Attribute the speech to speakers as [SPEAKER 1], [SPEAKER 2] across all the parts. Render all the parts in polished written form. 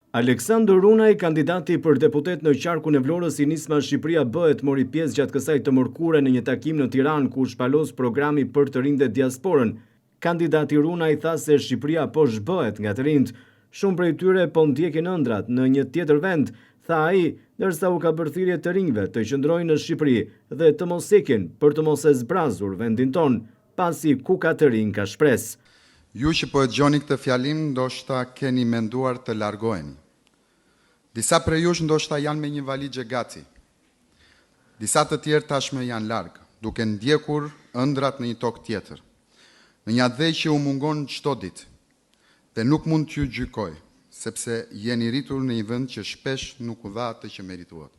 [SPEAKER 1] Aleksandër Runaj, kandidati për deputet në qarkun e Vlorës i Nisma Shqipëria Bëhet, mori pjesë gjatë kësaj të mërkure në një takim në Tiranë ku shpalos programi për të rinjtë dhe diasporën. Kandidati Runaj tha se Shqipëria po zhbëhet nga të rinjtë, shumë prej tyre po ndjekin ëndrat në një tjetër vend, tha ai, ndërsa u ka bërë thirrje të rinjve të qëndrojnë në Shqipëri dhe të mos ikin për të mos e zbrazur vendin ton, pasi ku ka të rinj ka shpresë.
[SPEAKER 2] Ju që po e dëgjoni këtë fjalim, ndoshta keni menduar të largoheni. Disa prej jush ndoshta janë me një valixhe gati. Disa të tjerë tashmë janë larg, duke ndjekur ëndrat në një tokë tjetër. Në një adhej që u mungon çdo ditë. Dhe nuk mund t'ju gjykoj, sepse jeni rritur në një vend që shpesh nuk u dha atë që merituat.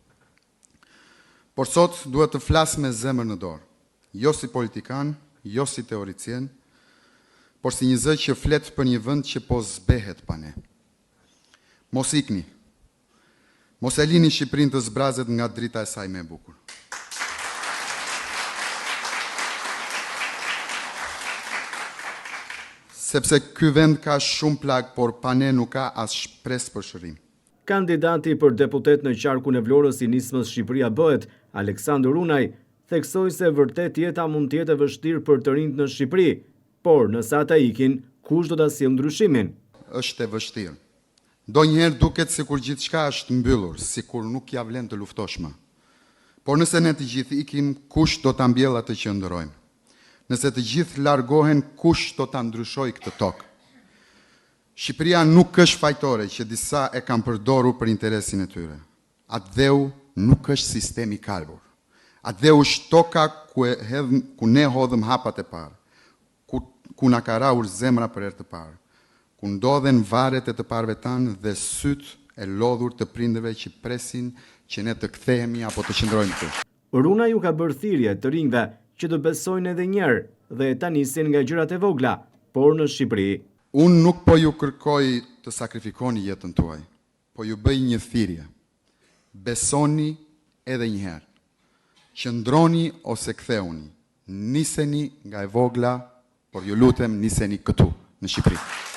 [SPEAKER 2] Por sot duhet të flas me zemër në dorë, jo si politikan, jo si teoricien, por si një zë që flet për një vend që po zbehet pa ne. Mos ikni. Mos e lini Shqipërinë të zbrazet nga drita e saj më e bukur. Sepse ky vend ka shumë plag, por pa ne nuk ka as shpresë për shërim.
[SPEAKER 1] Kandidati për deputet në qarkun e Vlorës i Nismës Shqipëria Bëhet, Aleksandër Runaj, theksoi se vërtet jeta mund të jetë e vështirë për të rinjtë në Shqipëri, por nëse ata ikin, kush do ta sjellë ndryshimin?
[SPEAKER 2] Është e vështirë. Ndonjëherë duket sikur gjithçka është mbyllur, sikur nuk ja vlen të luftosh më. Por nëse ne të gjithë ikim, kush do ta mbjellë atë që ndërojmë? Nëse të gjithë largohen, kush do ta ndryshojë këtë tokë? Shqipëria nuk është fajtore që disa e kanë përdorur për interesin e tyre. Atë nuk është sistemi i kalbur. Atë është toka ku ne hodhëm hapat e parë, ku na ka rahur zemra për herë të parë, ku ndodhen varet e të parëve tanë dhe syt e lodhur të prindërve që presin që ne të kthehemi apo të qëndrojmë këtu.
[SPEAKER 1] Runaj u ka bërë thirrje të rinjve që të besojnë edhe një herë dhe ta nisin nga gjërat e vogla, por në Shqipëri.
[SPEAKER 2] Unë nuk po ju kërkoj të sakrifikoni jetën tuaj, po ju bëj një thirrje. Besoni edhe një herë. Qëndroni ose ktheuni. Niseni nga e vogla, por ju lutem niseni këtu, në Shqipëri.